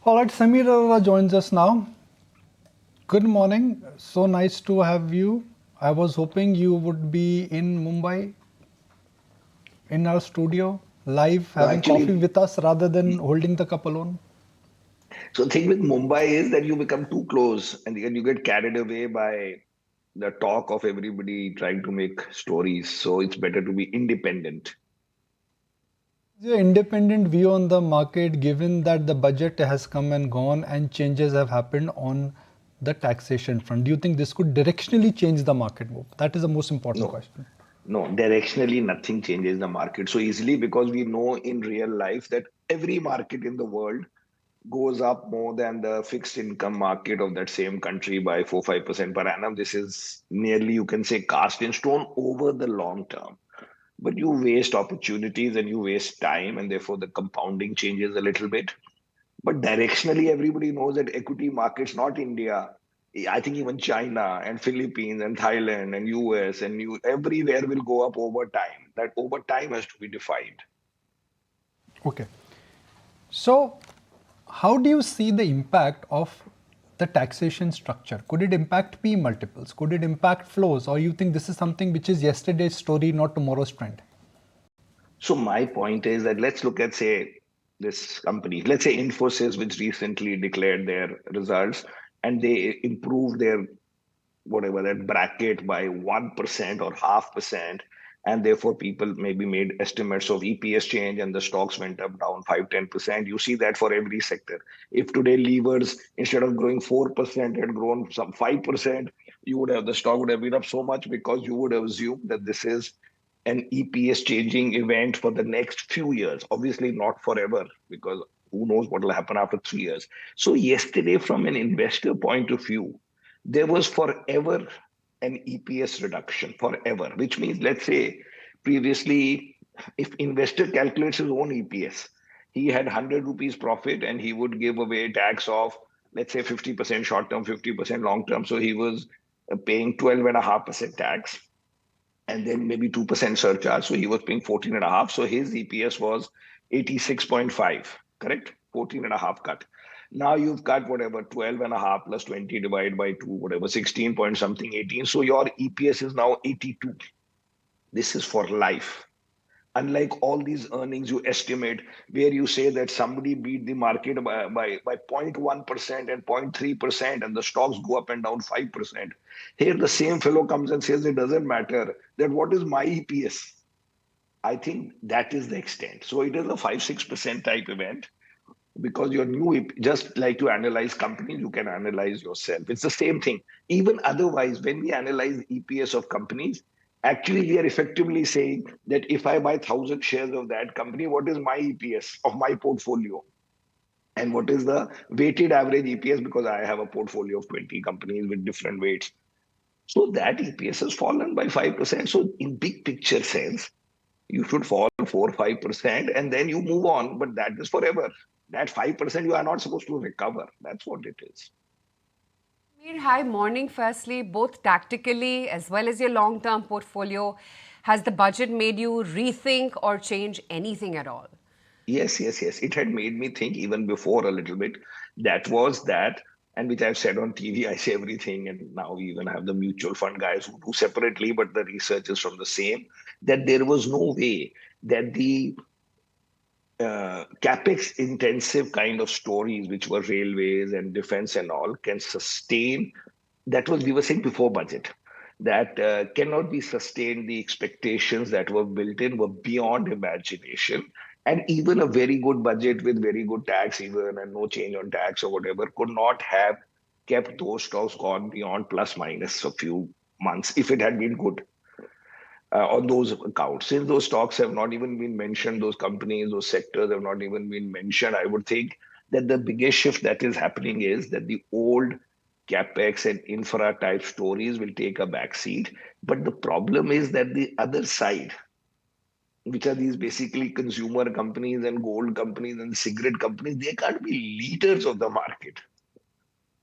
All right, Samir Arora joins us now. Good morning. So nice to have you. I was hoping you would be in Mumbai in our studio, live, No, having coffee actually, with us rather than holding the cup alone. so the thing with Mumbai is that you become too close and you get carried away by the talk of everybody trying to make stories. So it's better to be independent. Your independent view on the market, given that the budget has come and gone and changes have happened on the taxation front, do you think this could directionally change the market move? That is the most important No, question. no, directionally nothing changes the market so easily because we know in real life that every market in the world goes up more than the fixed income market of that same country by 4-5% per annum. This is nearly, you can say, cast in stone over the long term. But you waste opportunities and you waste time, and therefore the compounding changes a little bit. But directionally, everybody knows that equity markets, not India, I think even China and Philippines and Thailand and US and everywhere will go up over time. That over time has to be defined. Okay. So, how do you see the impact of the taxation structure? Could it impact P multiples? Could it impact flows? Or you think this is something which is yesterday's story, not tomorrow's trend? So my point is that let's look at, say, this company. Let's say Infosys, which recently declared their results, and they improved their whatever that bracket by 1% or 0.5%, and therefore people maybe made estimates of EPS change and the stocks went up down 5-10%. You see that for every sector. If today levers instead of growing 4% had grown some 5%, you would have the stock would have been up so much because you would have assumed that this is an EPS changing event for the next few years. Obviously not forever, because who knows what will happen after 3 years. So yesterday, from an investor point of view, there was forever an EPS reduction, forever, which means, let's say, previously, if investor calculates his own EPS, he had 100 rupees profit and he would give away tax of, let's say, 50% short term, 50% long term. So he was paying 12.5% tax and then maybe 2% surcharge. So he was paying 14.5. So his EPS was 86.5, correct? 14.5 cut. Now you've cut whatever 12.5 plus 20 divided by 2, whatever 16 point something 18. So your EPS is now 82. This is for life. Unlike all these earnings you estimate, where you say that somebody beat the market by 0.1% and 0.3%, and the stocks go up and down 5%. Here, the same fellow comes and says it doesn't matter, that what is my EPS? I think that is the extent. So it is a 5-6% type event because your new, just like you analyze companies, you can analyze yourself. It's the same thing. Even otherwise, when we analyze EPS of companies, actually we are effectively saying that if I buy 1,000 shares of that company, what is my EPS of my portfolio? And what is the weighted average EPS? Because I have a portfolio of 20 companies with different weights. So that EPS has fallen by 5%. So in big picture sense, you should fall 4-5% and then you move on, but that is forever. That 5% you are not supposed to recover. That's what it is. Samir, hi, morning. Firstly, both tactically as well as your long term portfolio, has the budget made you rethink or change anything at all? Yes. It had made me think even before a little bit. That was that, and which I've said on TV, I say everything, and now we even have the mutual fund guys who do separately, but the research is from the same, that there was no way that the capex intensive kind of stories, which were railways and defense and all, can sustain. That was, we were saying before budget, that cannot be sustained. The expectations that were built in were beyond imagination. And even a very good budget with very good tax, even and no change on tax or whatever, could not have kept those stocks gone beyond plus minus a few months if it had been good on those accounts. Since those stocks have not even been mentioned, those companies, those sectors have not even been mentioned, I would think that the biggest shift that is happening is that the old capex and infra type stories will take a back seat. But the problem is that the other side, which are these basically consumer companies and gold companies and cigarette companies, they can't be leaders of the market.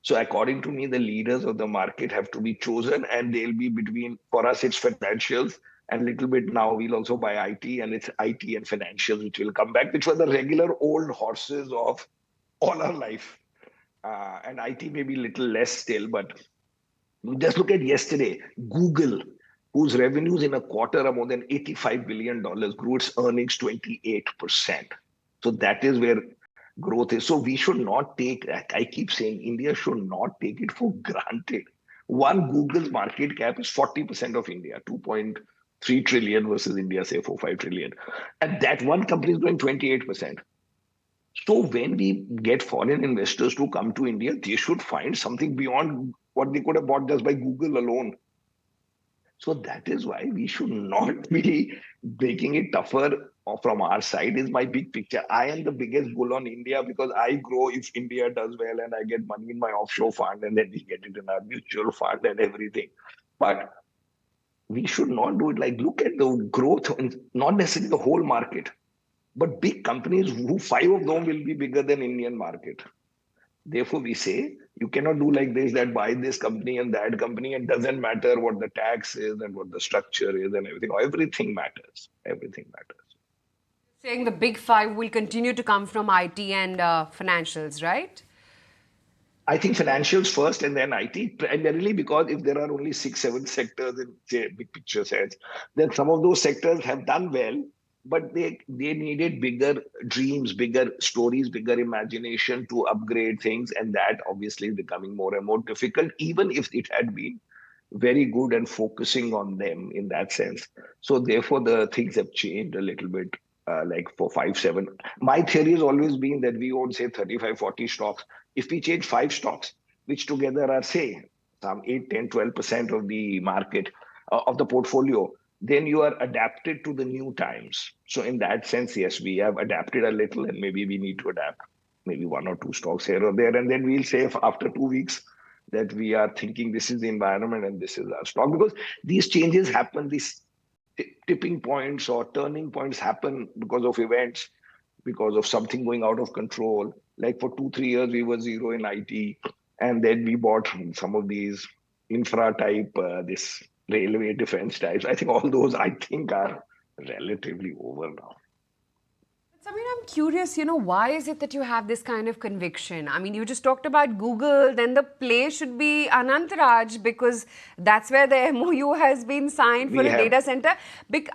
So according to me, the leaders of the market have to be chosen, and they'll be between, for us, it's financials, and little bit now we'll also buy IT, and it's IT and financials which will come back, which were the regular old horses of all our life. And IT may be a little less still, but just look at yesterday, Google, whose revenues in a quarter are more than $85 billion, grew its earnings 28%. So that is where growth is. So we should not take, I keep saying, India should not take it for granted. One, Google's market cap is 40% of India, 2.3 trillion versus India, say 4, 5 trillion. And that one company is growing 28%. So when we get foreign investors to come to India, they should find something beyond what they could have bought just by Google alone. So that is why we should not be making it tougher from our side is my big picture. I am the biggest bull on India because I grow if India does well and I get money in my offshore fund and then we get it in our mutual fund and everything. But we should not do it like look at the growth, not necessarily the whole market, but big companies who five of them will be bigger than Indian market. Therefore, we say you cannot do like this, that buy this company and that company, and doesn't matter what the tax is and what the structure is and everything. Everything matters. Everything matters. Saying the big five will continue to come from IT and financials, right? I think financials first and then IT, primarily because if there are only 6, 7 sectors in say big picture sense, then some of those sectors have done well, but they needed bigger dreams, bigger stories, bigger imagination to upgrade things, and that obviously is becoming more and more difficult, even if it had been very good and focusing on them in that sense. So therefore, the things have changed a little bit. Like for 5, 7. My theory has always been that we own say 35, 40 stocks. If we change 5 stocks, which together are say some 8, 10, 12% of the market of the portfolio, then you are adapted to the new times. So in that sense, yes, we have adapted a little, and maybe we need to adapt maybe 1 or 2 stocks here or there, and then we'll say after 2 weeks that we are thinking this is the environment and this is our stock, because these changes happen, these tipping points or turning points happen because of events, because of something going out of control. Like for 2, 3 years, we were zero in IT, and then we bought some of these infra type, this railway defense types. I think all those I think are relatively over now. I mean, I'm curious, why is it that you have this kind of conviction? I mean, you just talked about Google, then the play should be Anantraj because that's where the MOU has been signed for We a have data center.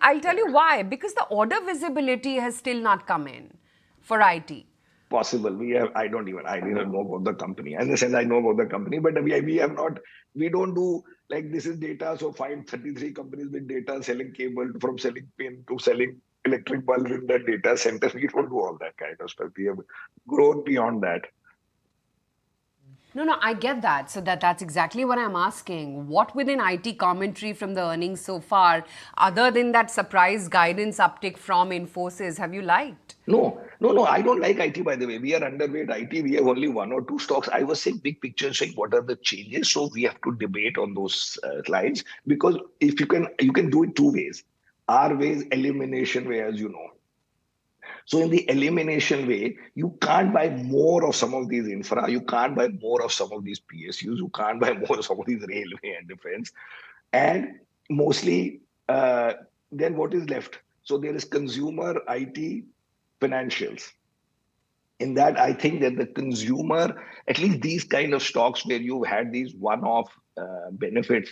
I'll tell you why. Because the order visibility has still not come in for IT. possible. I didn't know about the company. As I said, I know about the company, but we have not, we don't do like this is data. So find 33 companies with data selling cable from selling pin to selling electric bulbs in the data center. We don't do all that kind of stuff. We have grown beyond that. No, I get that. So that's exactly what I'm asking. What within IT commentary from the earnings so far, other than that surprise guidance uptick from Infosys, have you liked? No. I don't like IT, by the way. We are underweight IT. We have only 1 or 2 stocks. I was saying big picture, saying what are the changes. So we have to debate on those lines, because if you can do it 2 ways. Our way is elimination way, as you know. So in the elimination way, you can't buy more of some of these infra. You can't buy more of some of these PSUs. You can't buy more of some of these railway and defense. And mostly, then what is left? So there is consumer, IT, financials. In that, I think that the consumer, at least these kind of stocks where you had these one-off benefits,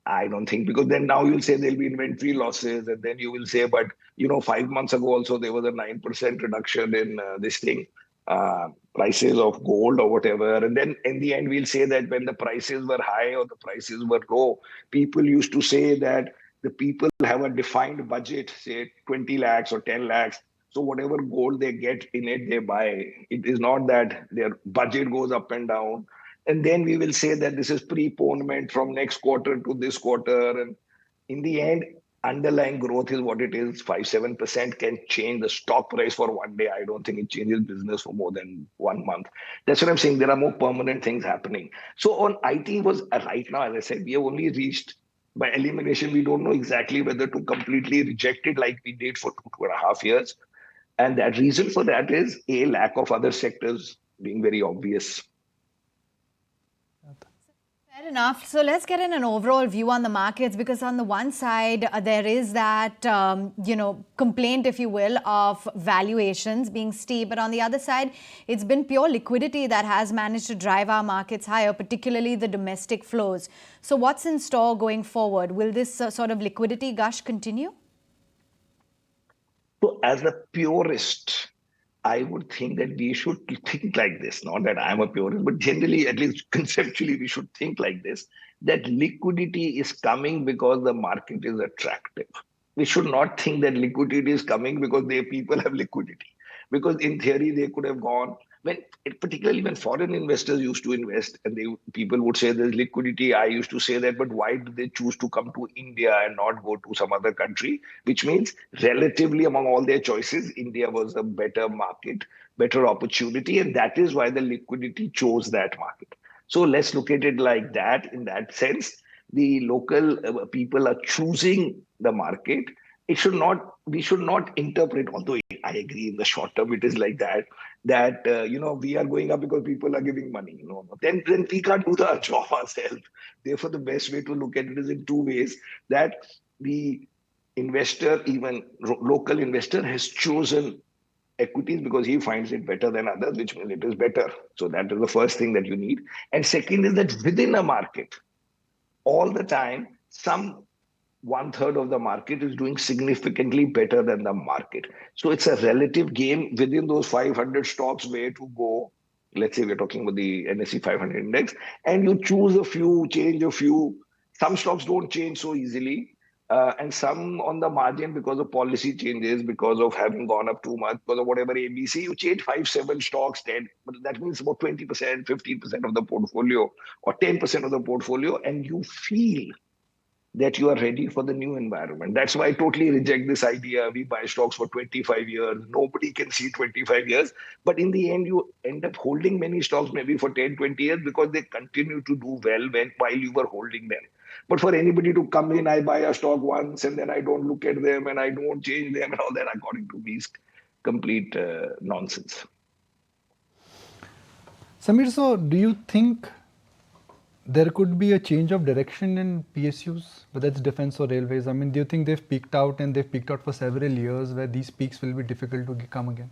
I don't think, because then now you'll say there'll be inventory losses, and then you will say, but 5 months ago also there was a 9% reduction in this thing, prices of gold or whatever, and then in the end we'll say that when the prices were high or the prices were low, people used to say that the people have a defined budget, say 20 lakhs or 10 lakhs. So whatever gold they get in it, they buy. It is not that their budget goes up and down. And then we will say that this is preponement from next quarter to this quarter. And in the end, underlying growth is what it is. 5, 7% can change the stock price for one day. I don't think it changes business for more than 1 month. That's what I'm saying. There are more permanent things happening. So on IT was right now, as I said, we have only reached by elimination. We don't know exactly whether to completely reject it like we did for 2.5 years. And that reason for that is a lack of other sectors being very obvious. Fair Fair enough. So let's get in an overall view on the markets, because on the one side, there is that, complaint, if you will, of valuations being steep. But on the other side, it's been pure liquidity that has managed to drive our markets higher, particularly the domestic flows. So what's in store going forward? Will this sort of liquidity gush continue? So, as a purist, I would think that we should think like this. Not that I'm a purist, but generally, at least conceptually, we should think like this, that liquidity is coming because the market is attractive. We should not think that liquidity is coming because people have liquidity. Because in theory, they could have gone when, particularly when foreign investors used to invest, and people would say there's liquidity. I used to say that, but why do they choose to come to India and not go to some other country? Which means, relatively among all their choices, India was a better market, better opportunity, and that is why the liquidity chose that market. So let's look at it like that. In that sense, the local people are choosing the market. We should not interpret, although I agree in the short term it is like that, we are going up because people are giving money. Then we can't do the job ourselves. Therefore, the best way to look at it is in two ways: that the investor, even local investor, has chosen equities because he finds it better than others, which means it is better. So that is the first thing that you need. And second is that within a market, all the time, some one third of the market is doing significantly better than the market. So it's a relative game within those 500 stocks where to go. Let's say we're talking about the NSE 500 index, and you choose a few, change a few. Some stocks don't change so easily. And some on the margin, because of policy changes, because of having gone up too much, because of whatever ABC, you change 5, 7 stocks, 10. But that means about 20%, 15% of the portfolio, or 10% of the portfolio, and you feel that you are ready for the new environment. That's why I totally reject this idea we buy stocks for 25 years. Nobody can see 25 years. But in the end, you end up holding many stocks maybe for 10, 20 years because they continue to do well while you were holding them. But for anybody to come in, I buy a stock once and then I don't look at them and I don't change them and all that, according to me, is complete nonsense. Samir, so do you think there could be a change of direction in PSUs, whether it's defense or railways? I mean, do you think they've peaked out and they've peaked out for several years where these peaks will be difficult to come again?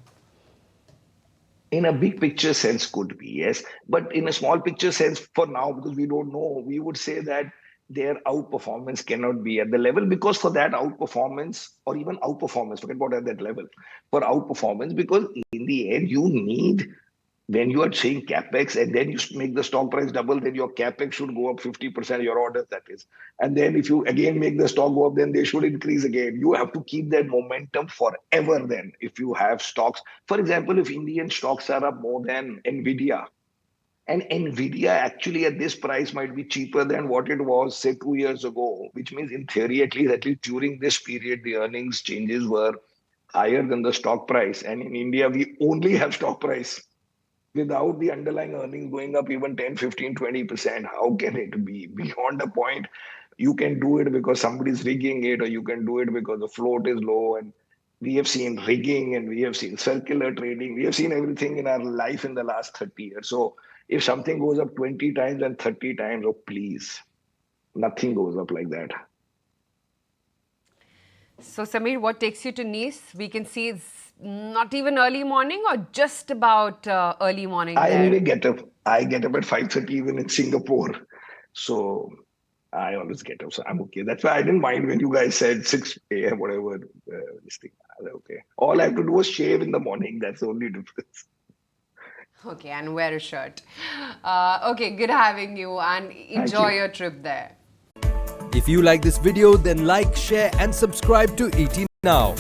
In a big picture sense, could be, yes. But in a small picture sense, for now, because we don't know, we would say that their outperformance cannot be at the level, because for that outperformance, or even outperformance, forget about at that level, for outperformance, because in the end, you need, when you are saying capex and then you make the stock price double, then your capex should go up 50%, your orders, that is. And then if you again make the stock go up, then they should increase again. You have to keep that momentum forever then. If you have stocks, for example, if Indian stocks are up more than Nvidia, and Nvidia actually at this price might be cheaper than what it was, say, 2 years ago, which means in theory, at least during this period, the earnings changes were higher than the stock price. And in India, we only have stock price. Without the underlying earnings going up even 10, 15, 20%, how can it be? Beyond a point, you can do it because somebody's rigging it, or you can do it because the float is low. And we have seen rigging and we have seen circular trading. We have seen everything in our life in the last 30 years. So if something goes up 20 times and 30 times, oh, please, nothing goes up like that. So, Samir, what takes you to Nice? We can see it's not even early morning, or just about early morning I there? anyway get up. I get up at 5:30 even in Singapore. So I always get up. So I'm okay. That's why I didn't mind when you guys said 6 a.m., whatever. This thing. Okay. All I have to do is shave in the morning. That's the only difference. Okay, and wear a shirt. Okay, good having you, and enjoy your trip there. If you like this video, then like, share and subscribe to ET Now.